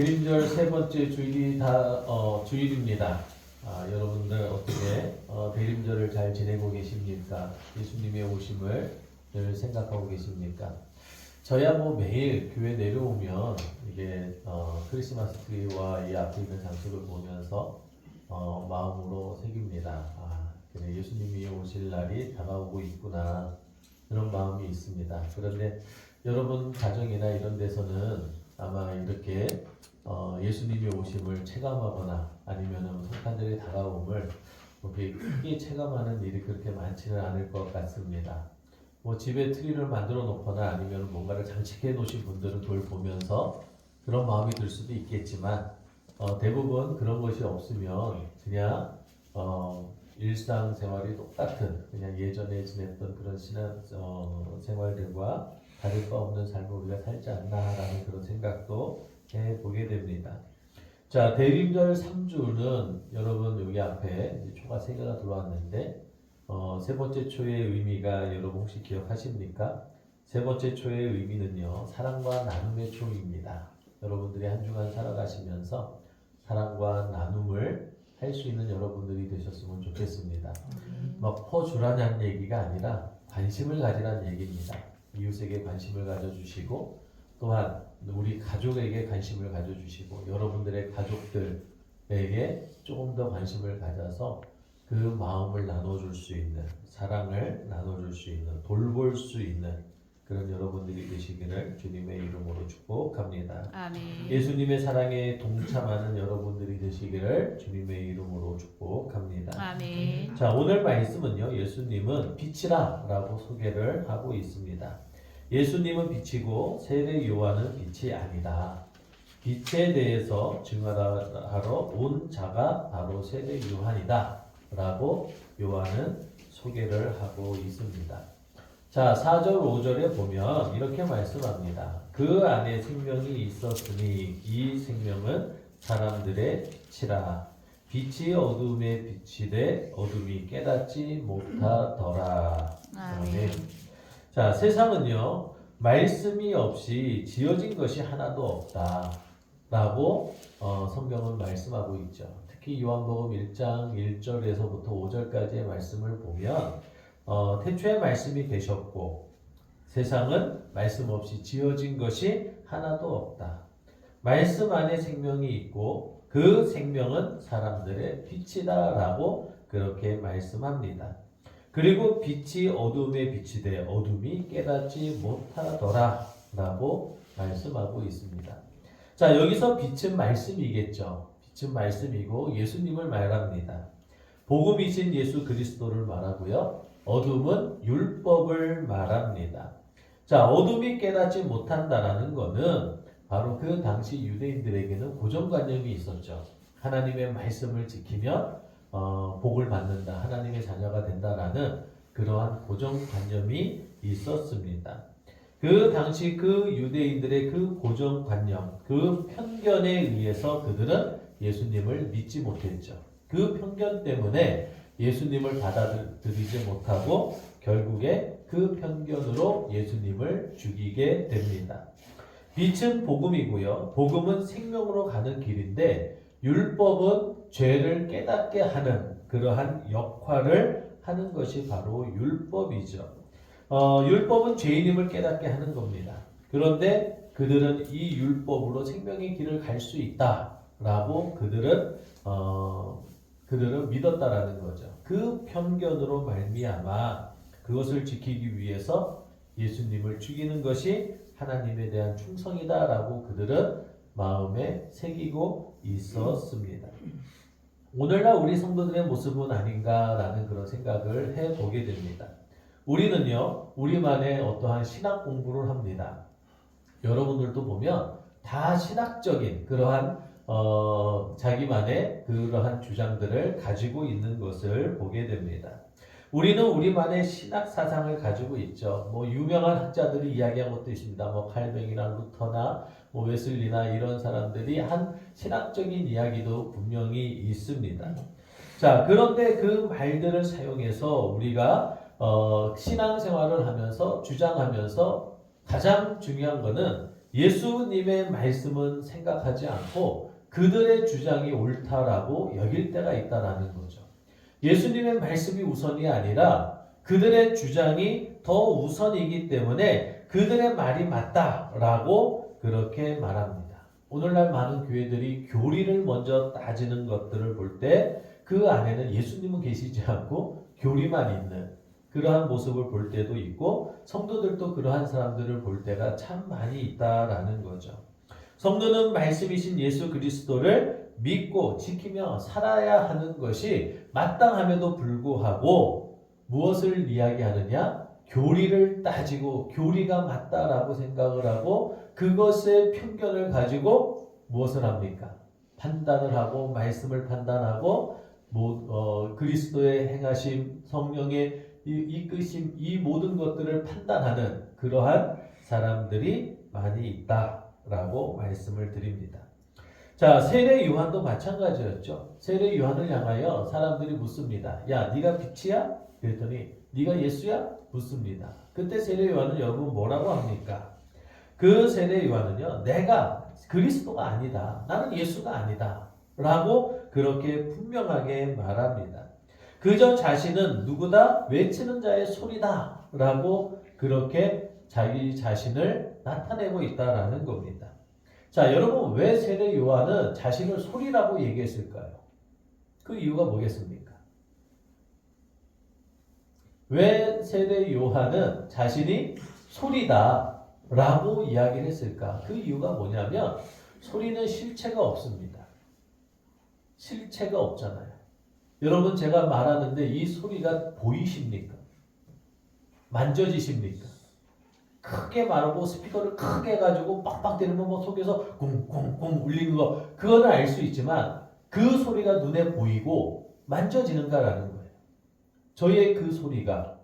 대림절 세 번째 주일이 주일입니다. 여러분들 어떻게 대림절을 잘 지내고 계십니까? 예수님의 오심을 늘 생각하고 계십니까? 저야 뭐 매일 교회 내려오면 이게 크리스마스 트리와 이 앞에 있는 장식을 보면서 마음으로 새깁니다. 그래, 예수님이 오실 날이 다가오고 있구나, 그런 마음이 있습니다. 그런데 여러분 가정이나 이런 데서는 아마 이렇게 예수님이 오심을 체감하거나 아니면은 성탄절이 다가옴을 이렇게 크게 체감하는 일이 그렇게 많지는 않을 것 같습니다. 뭐 집에 트리를 만들어 놓거나 아니면 뭔가를 장식해 놓으신 분들은 그걸 보면서 그런 마음이 들 수도 있겠지만 대부분 그런 것이 없으면 그냥 일상생활이 똑같은 그냥 예전에 지냈던 그런 생활들과 다를 바 없는 삶을 우리가 살지 않나라는 그런 생각도 해보게 됩니다. 자, 대림절 3주는 여러분 여기 앞에 이제 초가 3개가 들어왔는데 세 번째 초의 의미가 여러분 혹시 기억하십니까? 세 번째 초의 의미는요, 사랑과 나눔의 초입니다. 여러분들이 한 주간 살아가시면서 사랑과 나눔을 할 수 있는 여러분들이 되셨으면 좋겠습니다. 막 퍼주라는 얘기가 아니라 관심을 가지라는 얘기입니다. 이웃에게 관심을 가져주시고 또한 우리 가족에게 관심을 가져주시고 여러분들의 가족들에게 조금 더 관심을 가져서 그 마음을 나눠줄 수 있는, 사랑을 나눠줄 수 있는, 돌볼 수 있는 그런 여러분들이 되시기를 주님의 이름으로 축복합니다. 아멘. 예수님의 사랑에 동참하는 여러분들이 되시기를 주님의 이름으로 축복합니다. 아멘. 자, 오늘 말씀은요, 예수님은 빛이라 라고 소개를 하고 있습니다. 예수님은 빛이고 세례 요한은 빛이 아니다. 빛에 대해서 증언하러 온 자가 바로 세례 요한이다 라고 요한은 소개를 하고 있습니다. 자, 4절 5절에 보면 이렇게 말씀합니다. 그 안에 생명이 있었으니 이 생명은 사람들의 빛이라. 빛이 어둠에 비치되 어둠이 깨닫지 못하더라. 아멘. 자, 세상은요, 말씀이 없이 지어진 것이 하나도 없다 라고 성경은 말씀하고 있죠. 특히 요한복음 1장 1절에서부터 5절까지의 말씀을 보면 태초에 말씀이 계셨고 세상은 말씀 없이 지어진 것이 하나도 없다. 말씀 안에 생명이 있고 그 생명은 사람들의 빛이다 라고 그렇게 말씀합니다. 그리고 빛이 어둠에 비치되 어둠이 깨닫지 못하더라 라고 말씀하고 있습니다. 자, 여기서 빛은 말씀이겠죠. 빛은 말씀이고 예수님을 말합니다. 복음이신 예수 그리스도를 말하고요, 어둠은 율법을 말합니다. 자, 어둠이 깨닫지 못한다라는 것은 바로 그 당시 유대인들에게는 고정관념이 있었죠. 하나님의 말씀을 지키면 복을 받는다, 하나님의 자녀가 된다라는 그러한 고정관념이 있었습니다. 그 당시 그 유대인들의 그 고정관념, 그 편견에 의해서 그들은 예수님을 믿지 못했죠. 그 편견 때문에 예수님을 받아들이지 못하고 결국에 그 편견으로 예수님을 죽이게 됩니다. 빛은 복음이고요. 복음은 생명으로 가는 길인데 율법은 죄를 깨닫게 하는 그러한 역할을 하는 것이 바로 율법이죠. 율법은 죄인임을 깨닫게 하는 겁니다. 그런데 그들은 이 율법으로 생명의 길을 갈 수 있다라고 그들은 믿었다라는 거죠. 그 편견으로 말미암아 그것을 지키기 위해서 예수님을 죽이는 것이 하나님에 대한 충성이다라고 그들은 마음에 새기고 있었습니다. 오늘날 우리 성도들의 모습은 아닌가라는 그런 생각을 해보게 됩니다. 우리는요, 우리만의 어떠한 신학 공부를 합니다. 여러분들도 보면 다 신학적인 그러한 자기만의 그러한 주장들을 가지고 있는 것을 보게 됩니다. 우리는 우리만의 신학 사상을 가지고 있죠. 뭐 유명한 학자들이 이야기한 것도 있습니다. 뭐 칼뱅이나 루터나 뭐 웨슬리나 이런 사람들이 한 신학적인 이야기도 분명히 있습니다. 자, 그런데 그 말들을 사용해서 우리가 신앙생활을 하면서 주장하면서 가장 중요한 것은 예수님의 말씀은 생각하지 않고 그들의 주장이 옳다라고 여길 때가 있다라는 거죠. 예수님의 말씀이 우선이 아니라 그들의 주장이 더 우선이기 때문에 그들의 말이 맞다라고 그렇게 말합니다. 오늘날 많은 교회들이 교리를 먼저 따지는 것들을 볼 때 그 안에는 예수님은 계시지 않고 교리만 있는 그러한 모습을 볼 때도 있고 성도들도 그러한 사람들을 볼 때가 참 많이 있다라는 거죠. 성도는 말씀이신 예수 그리스도를 믿고 지키며 살아야 하는 것이 마땅함에도 불구하고 무엇을 이야기하느냐? 교리를 따지고 교리가 맞다라고 생각을 하고 그것의 편견을 가지고 무엇을 합니까? 판단을 하고 말씀을 판단하고 그리스도의 행하심, 성령의 이끄심 이 모든 것들을 판단하는 그러한 사람들이 많이 있다라고 말씀을 드립니다. 자, 세례 요한도 마찬가지였죠. 세례 요한을 향하여 사람들이 묻습니다. 야, 네가 빛이야? 그랬더니 네가 예수야? 묻습니다. 그때 세례 요한은 여러분 뭐라고 합니까? 그 세례 요한은요, 내가 그리스도가 아니다. 나는 예수가 아니다. 라고 그렇게 분명하게 말합니다. 그저 자신은 누구다? 외치는 자의 소리다. 라고 그렇게 자기 자신을 나타내고 있다라는 겁니다. 자, 여러분 왜 세례 요한은 자신을 소리라고 얘기했을까요? 그 이유가 뭐겠습니까? 왜 세례 요한은 자신이 소리다 라고 이야기를 했을까? 그 이유가 뭐냐면 소리는 실체가 없습니다. 실체가 없잖아요. 여러분 제가 말하는데 이 소리가 보이십니까? 만져지십니까? 크게 말하고 스피커를 크게 해가지고 빡빡 때리면 뭐 속에서 쿵쿵쿵 울리는 거 그거는 알 수 있지만 그 소리가 눈에 보이고 만져지는가라는 거예요. 저희의 그 소리가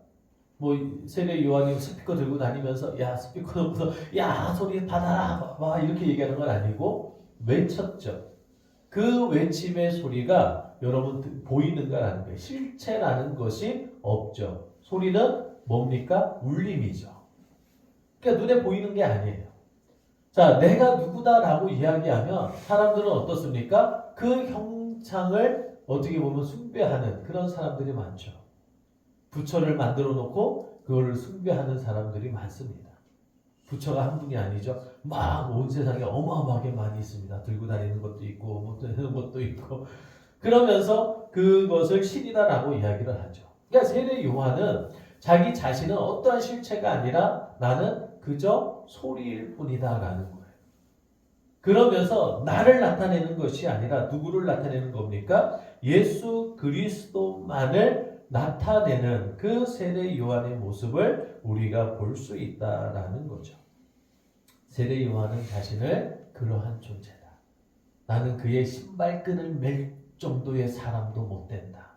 뭐 세례 요한이 스피커 들고 다니면서 야 스피커 놓고서 야 소리 받아라 막 이렇게 얘기하는 건 아니고 외쳤죠. 그 외침의 소리가 여러분 보이는가라는 거예요. 실체라는 것이 없죠. 소리는 뭡니까? 울림이죠. 그러니까 눈에 보이는 게 아니에요. 자, 내가 누구다라고 이야기하면 사람들은 어떻습니까? 그 형상을 어떻게 보면 숭배하는 그런 사람들이 많죠. 부처를 만들어 놓고 그거를 숭배하는 사람들이 많습니다. 부처가 한 분이 아니죠. 막 온 세상에 어마어마하게 많이 있습니다. 들고 다니는 것도 있고 뭐 되는 것도 있고 그러면서 그것을 신이다라고 이야기를 하죠. 그러니까 세례 요한은 자기 자신은 어떠한 실체가 아니라 나는 그저 소리일 뿐이다라는 거예요. 그러면서 나를 나타내는 것이 아니라 누구를 나타내는 겁니까? 예수 그리스도만을 나타내는 그 세례 요한의 모습을 우리가 볼 수 있다라는 거죠. 세례 요한은 자신을 그러한 존재다. 나는 그의 신발끈을 맬 정도의 사람도 못 된다.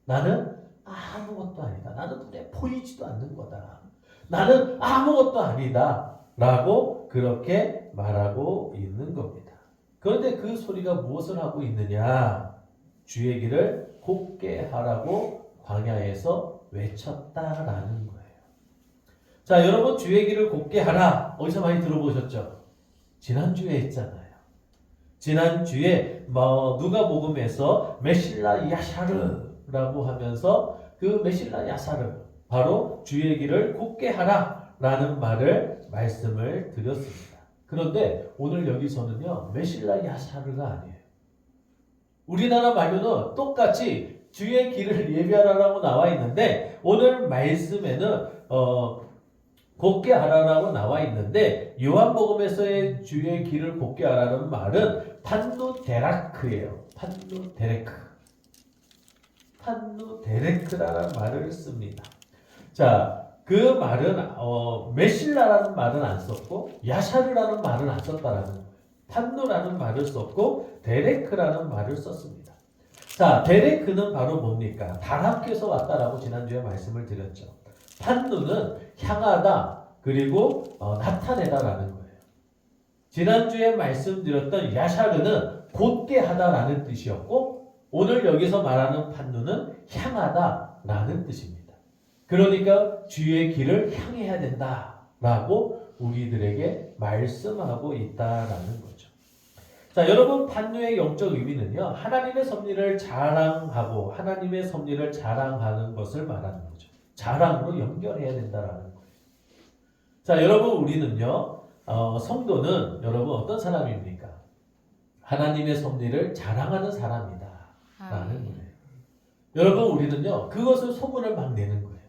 나는 아무것도 아니다. 나는 눈에 보이지도 않는 거다. 나는 아무것도 아니다. 라고 그렇게 말하고 있는 겁니다. 그런데 그 소리가 무엇을 하고 있느냐? 주의 길을 곱게 하라고 광야에서 외쳤다라는 거예요. 자, 여러분 주의 길을 곱게 하라. 어디서 많이 들어보셨죠? 지난주에 했잖아요. 지난주에 누가복음에서 메실라 야샤르라고 하면서 그 메실라 야사르 바로 주의 길을 곱게 하라라는 말씀을 드렸습니다. 그런데 오늘 여기서는요 메실라 야사르가 아니에요. 우리나라 말로는 똑같이 주의 길을 예비하라라고 나와 있는데 오늘 말씀에는 곱게 하라라고 나와 있는데 요한복음에서의 주의 길을 곱게 하라는 말은 판누데라크예요. 판누데레크라는 말을 씁니다. 자, 그 말은 메실라라는 말은 안 썼고 야샤르라는 말은 안 썼다라는 거예요. 판누라는 말을 썼고 데레크라는 말을 썼습니다. 자, 데레크는 바로 뭡니까? 단합해서 왔다라고 지난주에 말씀을 드렸죠. 판누는 향하다 그리고 나타내다라는 거예요. 지난주에 말씀드렸던 야샤르는 곧게 하다라는 뜻이었고 오늘 여기서 말하는 판누는 향하다라는 뜻입니다. 그러니까 주의 길을 향해야 된다라고 우리들에게 말씀하고 있다라는 거죠. 자, 여러분 판유의 영적 의미는요. 하나님의 섭리를 자랑하고 하나님의 섭리를 자랑하는 것을 말하는 거죠. 자랑으로 연결해야 된다라는 거예요. 자, 여러분 우리는요. 성도는 여러분 어떤 사람입니까? 하나님의 섭리를 자랑하는 사람이다 라는 거예요. 여러분 우리는요. 그것을 소문을 막 내는 거예요.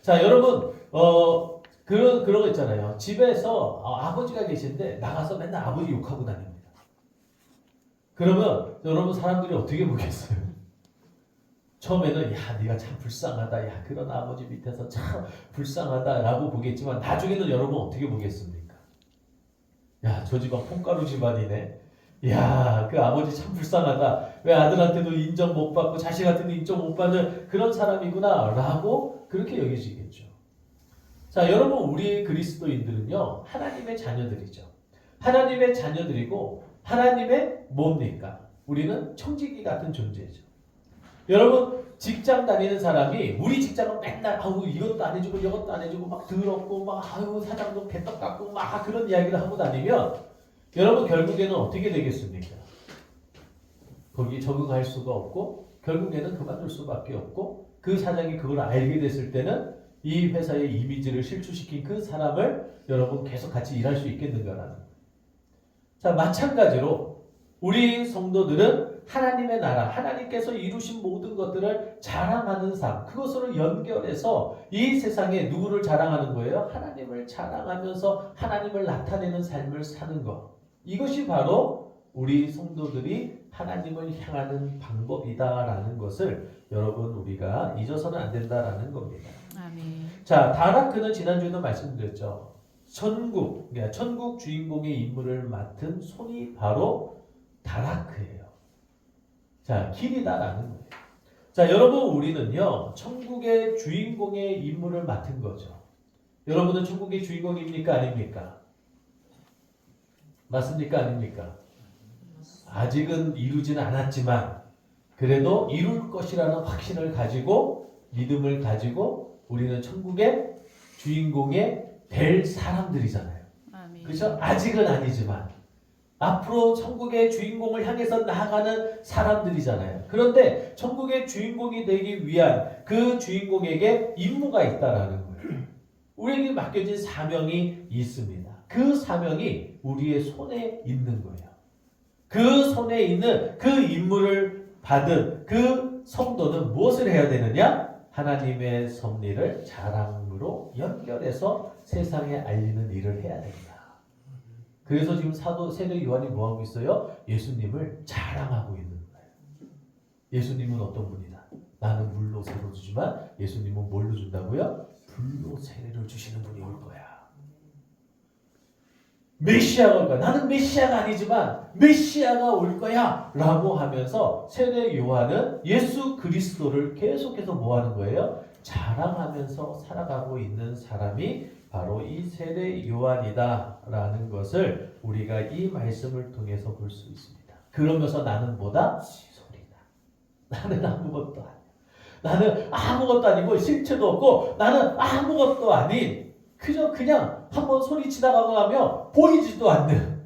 자, 여러분 그런 거 있잖아요. 집에서 아버지가 계신데 나가서 맨날 아버지 욕하고 다닙니다. 그러면 여러분 사람들이 어떻게 보겠어요? 처음에는 야 네가 참 불쌍하다. 야 그런 아버지 밑에서 참 불쌍하다라고 보겠지만 나중에는 여러분 어떻게 보겠습니까? 야 저 집안 콩가루 집안이네. 야 그 아버지 참 불쌍하다. 왜 아들한테도 인정 못 받고 자식한테도 인정 못 받는 그런 사람이구나 라고 그렇게 여기시겠죠. 자, 여러분 우리 그리스도인들은요 하나님의 자녀들이죠. 하나님의 자녀들이고 하나님의 뭡니까? 우리는 청지기 같은 존재죠. 여러분 직장 다니는 사람이 우리 직장은 맨날 아우 이것도 안 해주고 이것도 안 해주고 막 더럽고 막 아유 사장도 개떡 같고 막 그런 이야기를 하고 다니면 여러분 결국에는 어떻게 되겠습니까? 거기 적응할 수가 없고 결국에는 그만둘 수밖에 없고 그 사장이 그걸 알게 됐을 때는 이 회사의 이미지를 실추시킨 그 사람을 여러분 계속 같이 일할 수 있겠는가라는 거예요. 자, 마찬가지로 우리 성도들은 하나님의 나라, 하나님께서 이루신 모든 것들을 자랑하는 삶, 그것으로 연결해서 이 세상에 누구를 자랑하는 거예요? 하나님을 자랑하면서 하나님을 나타내는 삶을 사는 것. 이것이 바로 우리 성도들이 하나님을 향하는 방법이다라는 것을 여러분 우리가 잊어서는 안 된다라는 겁니다. 아멘. 자, 다라크는 지난주에도 말씀드렸죠. 천국 주인공의 임무를 맡은 손이 바로 다라크예요. 자, 길이다라는 거예요. 자, 여러분 우리는요 천국의 주인공의 임무를 맡은 거죠. 여러분은 천국의 주인공입니까 아닙니까? 맞습니까 아닙니까? 아직은 이루지는 않았지만 그래도 이룰 것이라는 확신을 가지고 믿음을 가지고 우리는 천국의 주인공의 될 사람들이잖아요. 그렇죠? 아직은 아니지만 앞으로 천국의 주인공을 향해서 나아가는 사람들이잖아요. 그런데 천국의 주인공이 되기 위한 그 주인공에게 임무가 있다라는 거예요. 우리에게 맡겨진 사명이 있습니다. 그 사명이 우리의 손에 있는 거예요. 그 손에 있는 그 임무를 받은 그 성도는 무엇을 해야 되느냐? 하나님의 섭리를 자랑으로 연결해서 세상에 알리는 일을 해야 된다. 그래서 지금 세례 요한이 뭐하고 있어요? 예수님을 자랑하고 있는 거예요. 예수님은 어떤 분이다? 나는 물로 세례를 주지만 예수님은 뭘로 준다고요? 불로 세례를 주시는 분이 올 거야. 메시아가 올 거야. 나는 메시아가 아니지만 메시아가 올 거야 라고 하면서 세례 요한은 예수 그리스도를 계속해서 뭐 하는 거예요? 자랑하면서 살아가고 있는 사람이 바로 이 세례 요한이다 라는 것을 우리가 이 말씀을 통해서 볼 수 있습니다. 그러면서 나는 뭐다? 소리다. 나는 아무것도 아니야. 나는 아무것도 아니고 실체도 없고 나는 아무것도 아닌 그냥 한번 소리 지나가고 나면 보이지도 않는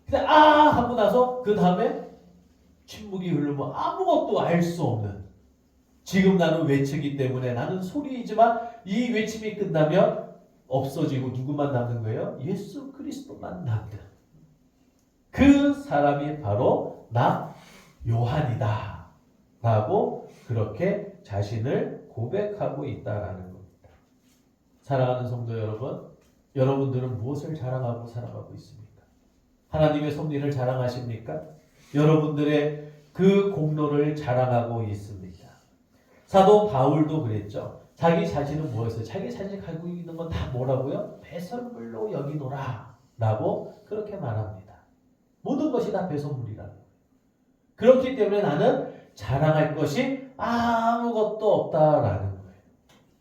그냥 하고 나서 그 다음에 침묵이 흐르면 아무것도 알 수 없는 지금 나는 외치기 때문에 나는 소리이지만 이 외침이 끝나면 없어지고 누구만 남는 거예요? 예수 그리스도만 남는 그 사람이 바로 나 요한이다 라고 그렇게 자신을 고백하고 있다라는 겁니다. 사랑하는 성도 여러분, 여러분들은 무엇을 자랑하고 살아가고 있습니까? 하나님의 섭리를 자랑하십니까? 여러분들의 그 공로를 자랑하고 있습니다. 사도 바울도 그랬죠. 자기 자신은 무엇이었어요? 자기 자신이 가지고 있는 건 다 뭐라고요? 배설물로 여기노라 라고 그렇게 말합니다. 모든 것이 다 배설물이라는 거예요. 그렇기 때문에 나는 자랑할 것이 아무것도 없다라는 거예요.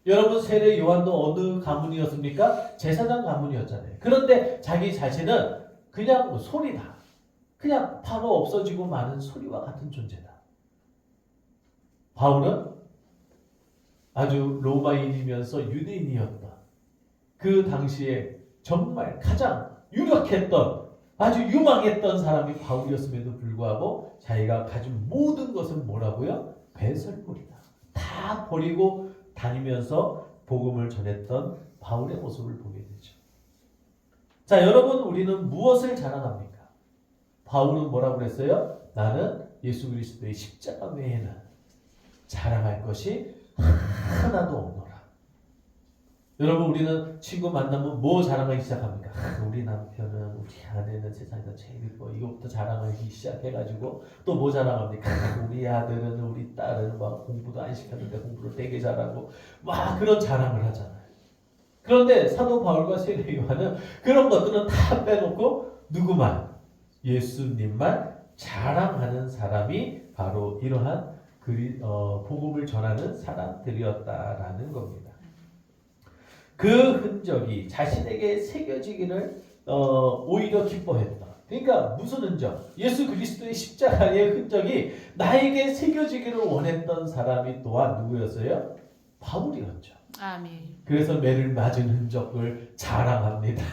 여러분 세례 요한도 어느 가문이었습니까? 제사장 가문이었잖아요. 그런데 자기 자신은 그냥 소리다. 그냥 바로 없어지고 마는 소리와 같은 존재다. 바울은 아주 로마인이면서 유대인이었다. 그 당시에 정말 가장 유력했던 아주 유망했던 사람이 바울이었음에도 불구하고 자기가 가진 모든 것은 뭐라고요? 배설물이다. 다 버리고 다니면서 복음을 전했던 바울의 모습을 보게 되죠. 자, 여러분, 우리는 무엇을 자랑합니까? 바울은 뭐라고 그랬어요? 나는 예수 그리스도의 십자가 외에는 자랑할 것이 하나도 없노라. 여러분, 우리는 친구 만나면 뭐 자랑하기 시작합니까? 우리 남편은, 우리 아내는 세상에서 제일 이뻐. 이거부터 자랑하기 시작해가지고 또 뭐 자랑합니까? 우리 아들은, 우리 딸은 막 공부도 안 시켰는데 공부를 되게 잘하고 막 그런 자랑을 하잖아요. 그런데 사도 바울과 세례 요한은 그런 것들은 다 빼놓고 누구만? 예수님만 자랑하는 사람이 바로 이러한 복음을 전하는 사람들이었다라는 겁니다. 그 흔적이 자신에게 새겨지기를 오히려 기뻐했다. 그러니까 무슨 흔적? 예수 그리스도의 십자가의 흔적이 나에게 새겨지기를 원했던 사람이 또한 누구였어요? 바울이었죠. 아멘. 그래서 매를 맞은 흔적을 자랑합니다.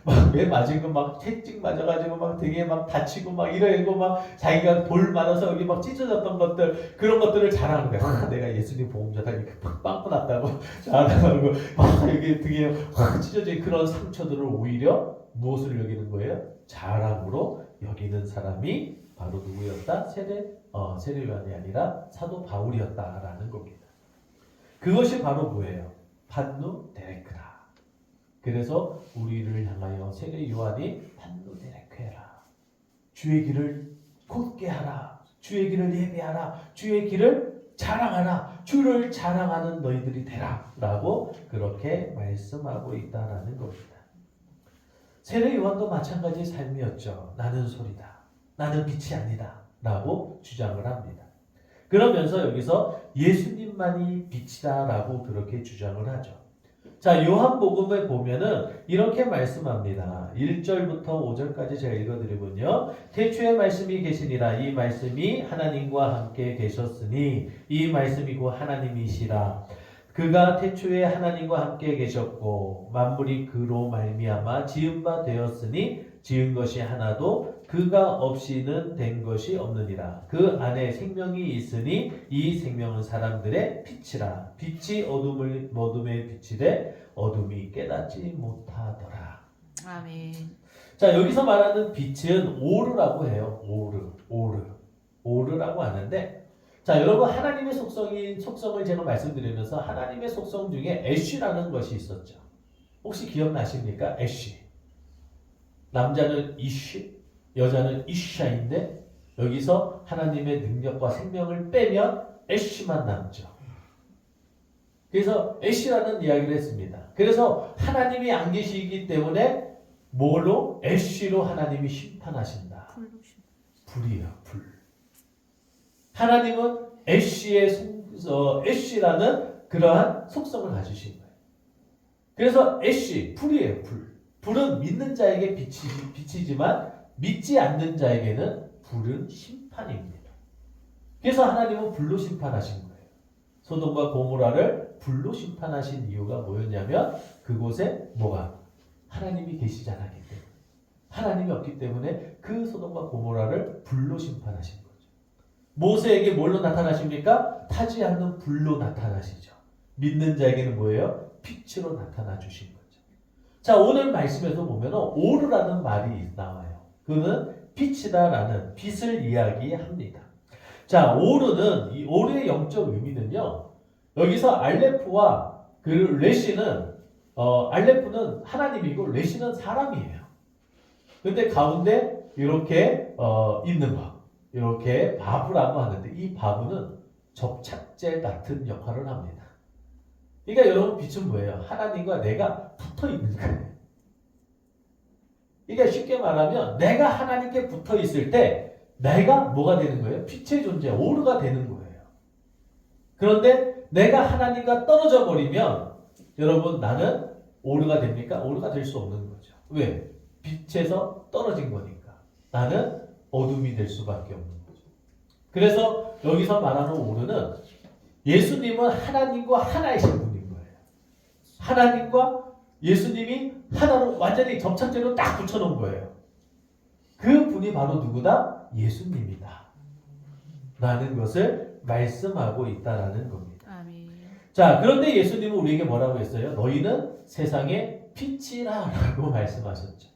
막 매 맞은 거 막 채찍 맞아가지고 막 등에 막 다치고 막 이러고 막 자기가 돌 맞아서 여기 막 찢어졌던 것들 그런 것들을 자랑하는 거야. 내가 예수님 복음자다 이렇게 막 빵꾸 났다고 자랑하고 막 여기 등에 확 찢어진 그런 상처들을 오히려 무엇을 여기는 거예요? 자랑으로 여기는 사람이 바로 누구였다? 세례 요한이 아니라 사도 바울이었다라는 겁니다. 그것이 바로 뭐예요? 판누 데레크라. 그래서 우리를 향하여 세례 요한이 판누 데레크라. 주의 길을 곧게 하라. 주의 길을 예배하라. 주의 길을 자랑하라. 주를 자랑하는 너희들이 되라. 라고 그렇게 말씀하고 있다라는 겁니다. 세례 요한도 마찬가지의 삶이었죠. 나는 소리다. 나는 빛이 아니다. 라고 주장을 합니다. 그러면서 여기서 예수님만이 빛이다 라고 그렇게 주장을 하죠. 자, 요한복음에 보면은 이렇게 말씀합니다. 1절부터 5절까지 제가 읽어드리군요. 태초에 말씀이 계시니라. 이 말씀이 하나님과 함께 계셨으니 이 말씀이 곧 하나님이시라. 그가 태초에 하나님과 함께 계셨고 만물이 그로 말미암아 지은 바 되었으니 지은 것이 하나도 그가 없이는 된 것이 없느니라. 그 안에 생명이 있으니 이 생명은 사람들의 빛이라. 빛이 어둠에 비치되 어둠이 깨닫지 못하더라. 아멘. 자, 여기서 말하는 빛은 오르라고 해요. 오르라고 하는데, 자, 여러분, 하나님의 속성을 제가 말씀드리면서 하나님의 속성 중에 애쉬라는 것이 있었죠. 혹시 기억나십니까? 애쉬. 남자는 이쉬, 여자는 이샤인데 여기서 하나님의 능력과 생명을 빼면 애쉬만 남죠. 그래서 애쉬라는 이야기를 했습니다. 그래서 하나님이 안 계시기 때문에 뭘로? 애쉬로 하나님이 심판하신다. 불이에요, 불. 하나님은 애쉬라는 그러한 속성을 가지신 거예요. 그래서 애쉬, 불이에요, 불. 불은 믿는 자에게 빛이지만 믿지 않는 자에게는 불은 심판입니다. 그래서 하나님은 불로 심판하신 거예요. 소돔과 고모라를 불로 심판하신 이유가 뭐였냐면 그곳에 뭐가? 하나님이 계시지 않았기 때문에. 하나님이 없기 때문에 그 소돔과 고모라를 불로 심판하신 거죠. 모세에게 뭘로 나타나십니까? 타지 않는 불로 나타나시죠. 믿는 자에게는 뭐예요? 빛으로 나타나 주신 거죠. 자, 오늘 말씀에서 보면 오르라는 말이 나와요. 그는 빛이다라는 빛을 이야기합니다. 자, 오르는 이 오르의 영적 의미는요. 여기서 알레프와 그 레시는 알레프는 하나님이고 레시는 사람이에요. 근데 가운데 이렇게 있는 거. 이렇게 바브라고 하는데 이 바브는 접착제 같은 역할을 합니다. 그러니까 여러분 빛은 뭐예요? 하나님과 내가 붙어 있는 거예요. 그러니까 쉽게 말하면 내가 하나님께 붙어 있을 때 내가 뭐가 되는 거예요? 빛의 존재, 오르가 되는 거예요. 그런데 내가 하나님과 떨어져 버리면 여러분 나는 오르가 됩니까? 오르가 될 수 없는 거죠. 왜? 빛에서 떨어진 거니까. 나는 어둠이 될 수밖에 없는 거죠. 그래서 여기서 말하는 오르는 예수님은 하나님과 하나이신 분인 거예요. 하나님과 예수님이 하나로 완전히 접착제로 딱 붙여놓은 거예요. 그 분이 바로 누구다? 예수님이다. 라는 것을 말씀하고 있다라는 겁니다. 아멘. 자, 그런데 예수님은 우리에게 뭐라고 했어요? 너희는 세상의 빛이라 라고 말씀하셨죠.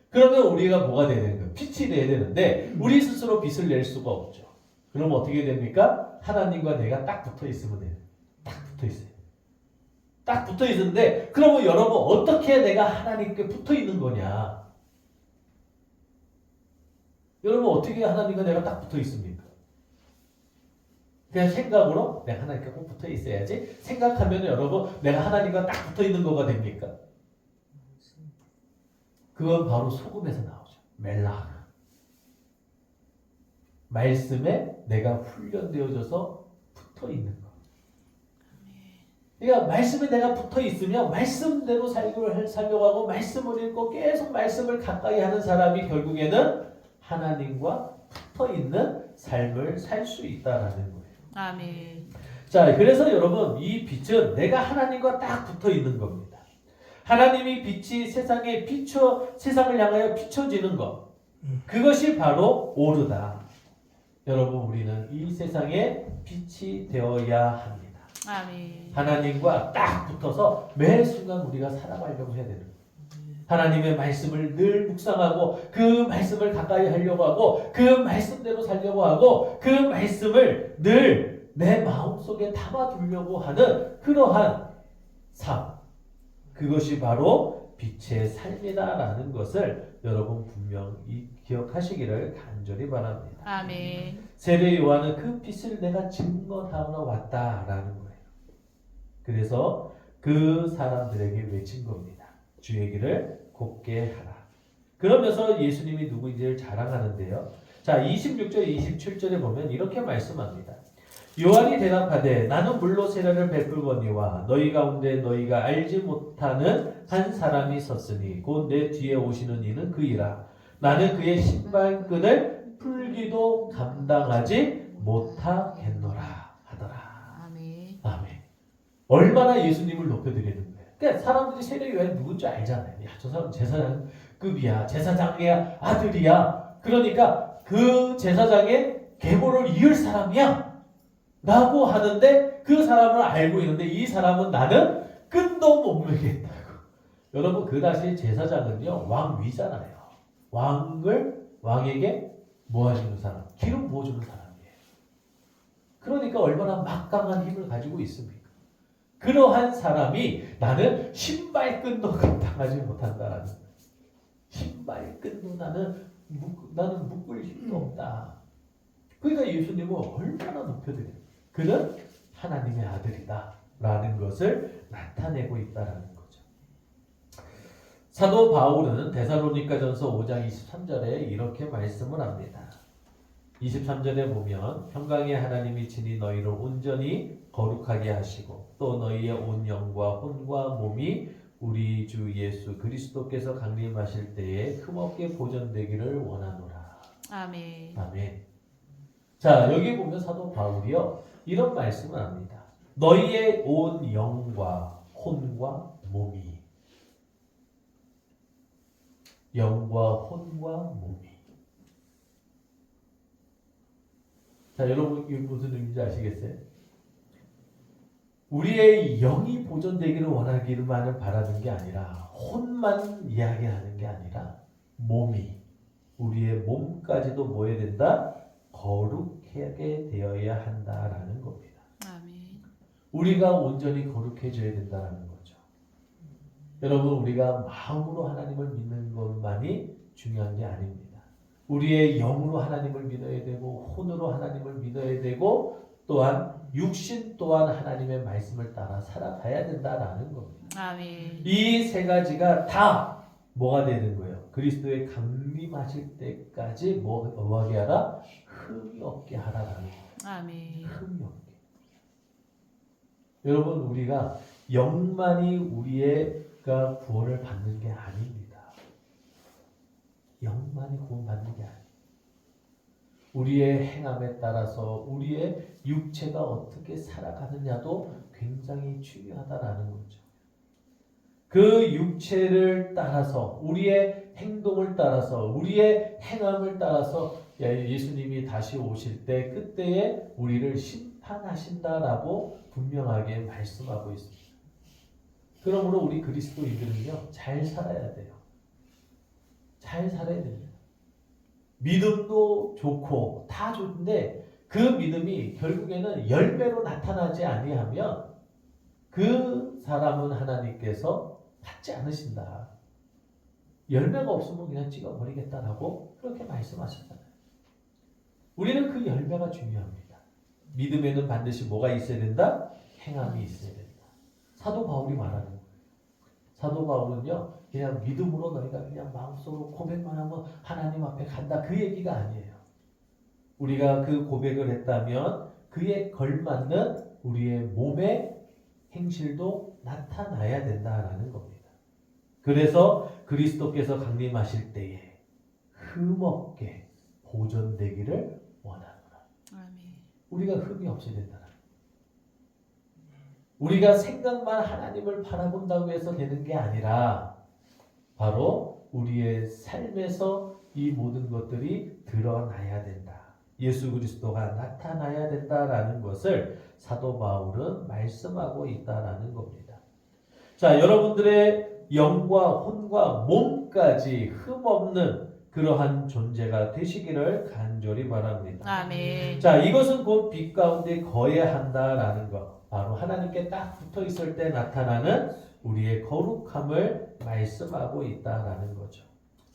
그러면 우리가 뭐가 돼야 되는 거예요? 빛이 돼야 되는데 우리 스스로 빛을 낼 수가 없죠. 그럼 어떻게 됩니까? 하나님과 내가 딱 붙어 있으면 돼요. 딱 붙어 있어요. 딱 붙어 있는데 그러면 여러분 어떻게 내가 하나님께 붙어 있는 거냐? 여러분 어떻게 하나님과 내가 딱 붙어 있습니까? 그냥 생각으로 내가 하나님께 꼭 붙어 있어야지 생각하면 여러분 내가 하나님과 딱 붙어 있는 거가 됩니까? 그건 바로 소금에서 나오죠. 멜라. 말씀에 내가 훈련되어져서 붙어 있는 거. 그러니까 말씀에 내가 붙어 있으면 말씀대로 살려고 하고 말씀을 읽고 계속 말씀을 가까이 하는 사람이 결국에는 하나님과 붙어 있는 삶을 살 수 있다라는 거예요. 아멘. 자, 그래서 여러분 이 빛은 내가 하나님과 딱 붙어 있는 겁니다. 하나님이 빛이 세상을 향하여 비춰지는 것. 그것이 바로 오르다. 여러분 우리는 이 세상에 빛이 되어야 합니다. 아멘. 하나님과 딱 붙어서 매 순간 우리가 살아가려고 해야 되는 거예요. 하나님의 말씀을 늘 묵상하고 그 말씀을 가까이 하려고 하고 그 말씀대로 살려고 하고 그 말씀을 늘 내 마음속에 담아두려고 하는 그러한 삶. 그것이 바로 빛의 삶이다라는 것을 여러분 분명히 기억하시기를 간절히 바랍니다. 아멘. 세례 요한은 그 빛을 내가 증거하러 왔다라는 거예요. 그래서 그 사람들에게 외친 겁니다. 주의 길을 곱게 하라. 그러면서 예수님이 누구인지를 자랑하는데요. 자, 26절, 27절에 보면 이렇게 말씀합니다. 요한이 대답하되 나는 물로 세례를 베풀거니와 너희 가운데 너희가 알지 못하는 한 사람이 섰으니 곧 내 뒤에 오시는 이는 그이라. 나는 그의 신발끈을 풀기도 감당하지 못하겠노라 하더라. 아멘. 아멘. 얼마나 예수님을 높여드리는 거예요. 그러니까 사람들이 세례 요한이 누군지 알잖아요. 야, 저 사람 제사장급이야. 제사장의 아들이야. 그러니까 그 제사장의 계보를 이을 사람이야. 라고 하는데 그 사람을 알고 있는데 이 사람은 나는 끈도 못 매겠다고. 여러분 그 당시 제사장은요 왕위잖아요. 왕에게 뭐 해주는 사람? 기름 부어주는 사람이에요. 그러니까 얼마나 막강한 힘을 가지고 있습니까? 그러한 사람이 나는 신발끈도 감당하지 못한다라는 거예요. 신발끈도 나는 묶을 힘도 없다. 그러니까 예수님은 얼마나 높여드려요. 그는 하나님의 아들이다 라는 것을 나타내고 있다라는 거죠. 사도 바울은 데살로니가전서 5장 23절에 이렇게 말씀을 합니다. 23절에 보면 평강의 하나님이 친히 너희를 온전히 거룩하게 하시고 또 너희의 온 영과 혼과 몸이 우리 주 예수 그리스도께서 강림하실 때에 흠없게 보존되기를 원하노라. 아멘. 아멘. 자, 여기 보면 사도 바울이요 이런 말씀을 합니다. 너희의 온 영과 혼과 몸이 자, 여러분 이게 무슨 의미인지 아시겠어요? 우리의 영이 보존되기를 원하기만을 바라는 게 아니라 혼만 이야기하는 게 아니라 몸이 우리의 몸까지도 뭐 해야 된다? 거룩하게 되어야 한다라는 겁니다. 아멘. 우리가 온전히 거룩해져야 된다는 거죠. 여러분 우리가 마음으로 하나님을 믿는 것만이 중요한 게 아닙니다. 우리의 영으로 하나님을 믿어야 되고 혼으로 하나님을 믿어야 되고 또한 육신 또한 하나님의 말씀을 따라 살아가야 된다라는 겁니다. 아멘. 이 세 가지가 다 뭐가 되는 거예요? 그리스도의 강림하실 때까지 뭐하게 하라? 흠이 없게 하라라는 거예요. 아멘. 흠이 없게. 여러분 우리가 영만이 우리가 구원을 받는 게 아닙니다. 영만이 구원받는 게 아니에요. 우리의 행함에 따라서 우리의 육체가 어떻게 살아가느냐도 굉장히 중요하다라는 거죠. 그 육체를 따라서 우리의 행동을 따라서 우리의 행함을 따라서 예수님이 다시 오실 때 그때에 우리를 심판하신다라고 분명하게 말씀하고 있습니다. 그러므로 우리 그리스도인들은요 잘 살아야 돼요. 잘 살아야 됩니다. 믿음도 좋고 다 좋은데 그 믿음이 결국에는 열매로 나타나지 아니하면 그 사람은 하나님께서 받지 않으신다. 열매가 없으면 그냥 찍어버리겠다라고 그렇게 말씀하셨잖아요. 우리는 그 열매가 중요합니다. 믿음에는 반드시 뭐가 있어야 된다? 행함이 있어야 된다. 사도 바울이 말하는 거예요. 사도 바울은요 그냥 믿음으로 너희가 그냥 마음속으로 고백만 하면 하나님 앞에 간다 그 얘기가 아니에요. 우리가 그 고백을 했다면 그에 걸맞는 우리의 몸의 행실도 나타나야 된다라는 겁니다. 그래서 그리스도께서 강림하실 때에 흠없게 보존되기를 원하노라. 아멘. 우리가 흠이 없어야 된다. 우리가 생각만 하나님을 바라본다고 해서 되는 게 아니라 바로 우리의 삶에서 이 모든 것들이 드러나야 된다. 예수 그리스도가 나타나야 된다라는 것을 사도 바울은 말씀하고 있다라는 겁니다. 자, 여러분들의 영과 혼과 몸까지 흠없는 그러한 존재가 되시기를 간절히 바랍니다. 아멘. 자, 이것은 곧 빛 가운데 거해야 한다라는 것. 바로 하나님께 딱 붙어 있을 때 나타나는 우리의 거룩함을 말씀하고 있다라는 거죠.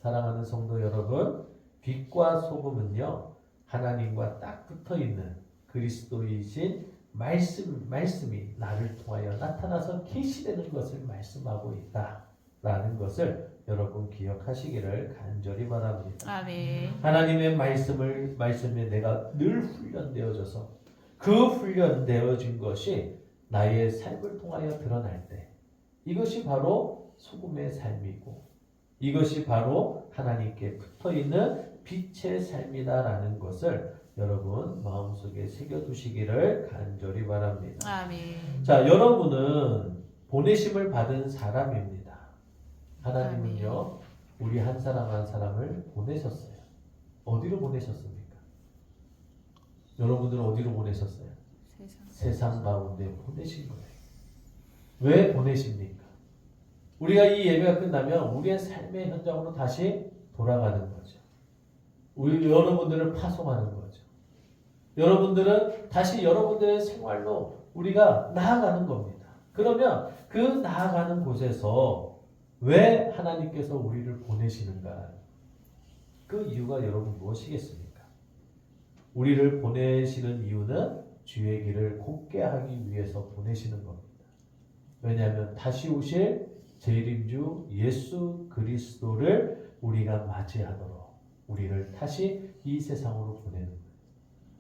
사랑하는 성도 여러분, 빛과 소금은요, 하나님과 딱 붙어 있는 그리스도이신 말씀이 나를 통하여 나타나서 계시되는 것을 말씀하고 있다라는 것을 여러분 기억하시기를 간절히 바랍니다. 아멘. 하나님의 말씀에 내가 늘 훈련되어져서 그 훈련되어진 것이 나의 삶을 통하여 드러날 때 이것이 바로 소금의 삶이고 이것이 바로 하나님께 붙어있는 빛의 삶이다라는 것을 여러분 마음속에 새겨두시기를 간절히 바랍니다. 아멘. 자, 여러분은 보내심을 받은 사람입니다. 하나님은요 우리 한 사람 한 사람을 보내셨어요. 어디로 보내셨습니까? 여러분들은 어디로 보내셨어요? 세상 가운데 보내신 거예요. 왜 보내십니까? 우리가 이 예배가 끝나면 우리의 삶의 현장으로 다시 돌아가는 거죠. 우리 여러분들을 파송하는 거죠. 여러분들은 다시 여러분들의 생활로 우리가 나아가는 겁니다. 그러면 그 나아가는 곳에서 왜 하나님께서 우리를 보내시는가? 그 이유가 여러분 무엇이겠습니까? 우리를 보내시는 이유는 주의 길을 곱게 하기 위해서 보내시는 겁니다. 왜냐하면 다시 오실 재림주 예수 그리스도를 우리가 맞이하도록 우리를 다시 이 세상으로 보내는 거예요.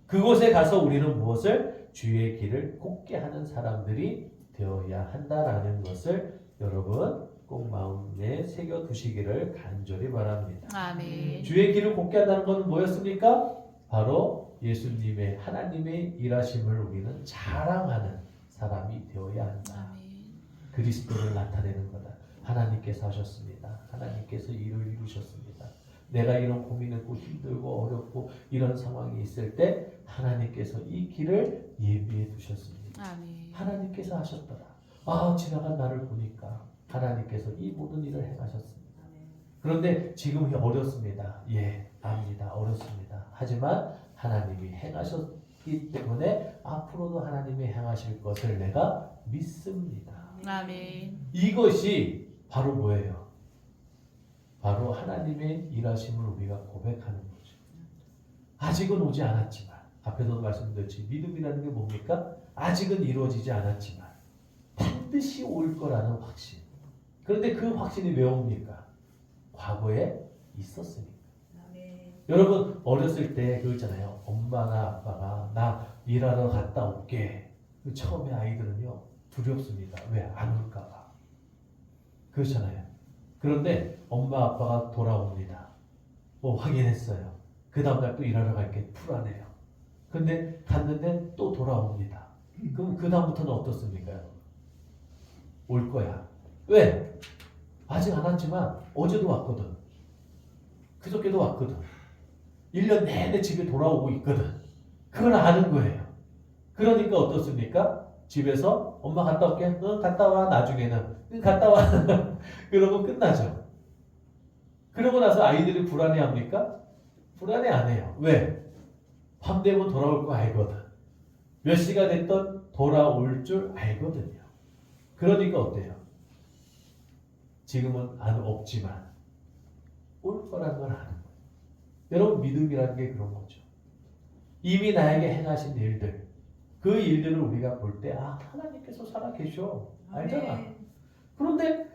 그곳에 가서 우리는 무엇을? 주의 길을 곱게 하는 사람들이 되어야 한다라는 것을 여러분 꼭 마음에 새겨두시기를 간절히 바랍니다. 아멘. 주의 길을 곱게 한다는 것은 뭐였습니까? 바로 예수님의 하나님의 일하심을 우리는 자랑하는 사람이 되어야 한다. 아멘. 그리스도를 나타내는 거다. 하나님께서 하셨습니다. 하나님께서 일을 이루셨습니다. 내가 이런 고민했고 힘들고 어렵고 이런 상황이 있을 때 하나님께서 이 길을 예비해 두셨습니다. 아멘. 하나님께서 하셨더라. 지나간 나를 보니까 하나님께서 이 모든 일을 행하셨습니다. 그런데 지금 어렵습니다. 예, 압니다. 어렵습니다. 하지만 하나님이 행하셨기 때문에 앞으로도 하나님이 행하실 것을 내가 믿습니다. 아멘. 이것이 바로 뭐예요? 바로 하나님의 일하심을 우리가 고백하는 거죠. 아직은 오지 않았지만 앞에서도 말씀드렸지 믿음이라는 게 뭡니까? 아직은 이루어지지 않았지만 반드시 올 거라는 확신. 그런데 그 확신이 왜 옵니까? 과거에 있었으니까. 여러분 어렸을 때 그거 있잖아요. 엄마나 아빠가 나 일하러 갔다 올게. 처음에 아이들은요 두렵습니다. 왜? 안 올까 봐. 그렇잖아요. 그런데 엄마 아빠가 돌아옵니다. 확인했어요. 그 다음날 또 일하러 갈게. 불안해요. 근데 갔는데 또 돌아옵니다. 그럼 그 다음부터는 어떻습니까? 올 거야. 왜? 아직 안 왔지만 어제도 왔거든. 그저께도 왔거든. 1년 내내 집에 돌아오고 있거든. 그걸 아는 거예요. 그러니까 어떻습니까? 집에서 엄마 갔다 올게. 응, 갔다 와. 나중에는. 응, 갔다 와. 그러면 끝나죠. 그러고 나서 아이들이 불안해합니까? 불안해 안 해요. 왜? 밤 되면 돌아올 거 알거든. 몇 시가 됐던 돌아올 줄 알거든요. 그러니까 어때요? 지금은 없지만 올 거란 걸 아는 거예요. 여러분 믿음이라는 게 그런 거죠. 이미 나에게 행하신 일들, 그 일들을 우리가 볼 때 하나님께서 살아계셔. 알잖아. 그런데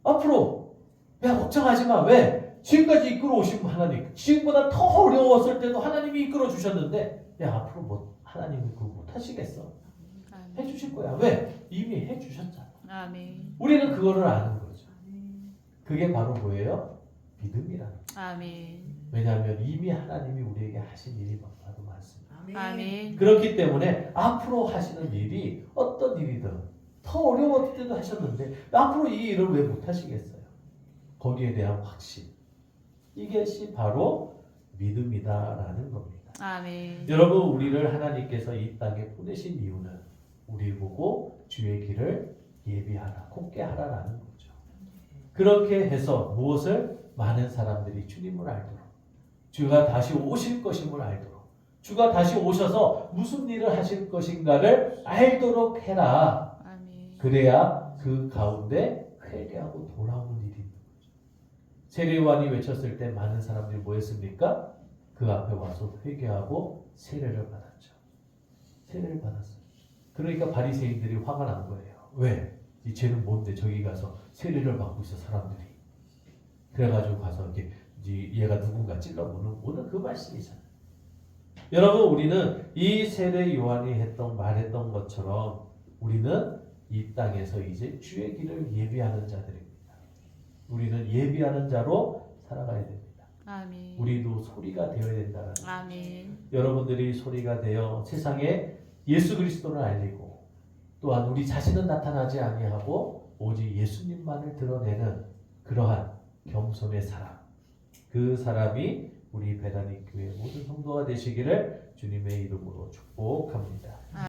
앞으로 야 걱정하지 마. 왜? 지금까지 이끌어 오신 하나님, 지금보다 더 어려웠을 때도 하나님이 이끌어 주셨는데 야 앞으로 뭐 하나님이 그거 못하시겠어? 해주실 거야. 왜? 이미 해주셨잖아. 아멘. 우리는 그거를 아는 거죠. 그게 바로 뭐예요? 믿음이라는 거예요. 아멘. 왜냐하면 이미 하나님이 우리에게 하신 일이 너무나도 많습니다. 아멘. 그렇기 때문에 앞으로 하시는 일이 어떤 일이든 더 어려웠을 때도 하셨는데 앞으로 이 일을 왜 못하시겠어요? 거기에 대한 확신. 이것이 바로 믿음이다라는 겁니다. 아멘. 여러분 우리를 하나님께서 이 땅에 보내신 이유는 우리 보고 주의 길을 예비하라, 곱게 하라라는 거죠. 그렇게 해서 무엇을? 많은 사람들이 주님을 알도록, 주가 다시 오실 것임을 알도록, 주가 다시 오셔서 무슨 일을 하실 것인가를 알도록 해라. 아멘. 그래야 그 가운데 회개하고 돌아오는 일이 있는 거죠. 세례요한이 외쳤을 때 많은 사람들이 뭐 했습니까? 그 앞에 와서 회개하고 세례를 받았죠. 세례를 받았어요. 그러니까 바리새인들이 화가 난 거예요. 왜? 이 쟤는 뭔데 저기 가서 세례를 받고 있어 사람들이. 그래가지고 가서 이렇게 얘가 누군가 찔러보는 오늘 그 말씀이잖아요. 여러분 우리는 이 세례 요한이 말했던 것처럼 우리는 이 땅에서 이제 주의 길을 예비하는 자들입니다. 우리는 예비하는 자로 살아가야 됩니다. 아멘. 우리도 소리가 되어야 된다는 거예요. 아멘. 여러분들이 소리가 되어 세상에 예수 그리스도를 알리고 또한 우리 자신은 나타나지 아니하고 오직 예수님만을 드러내는 그러한 겸손의 사람, 그 사람이 우리 베다니 교회 모든 성도가 되시기를 주님의 이름으로 축복합니다.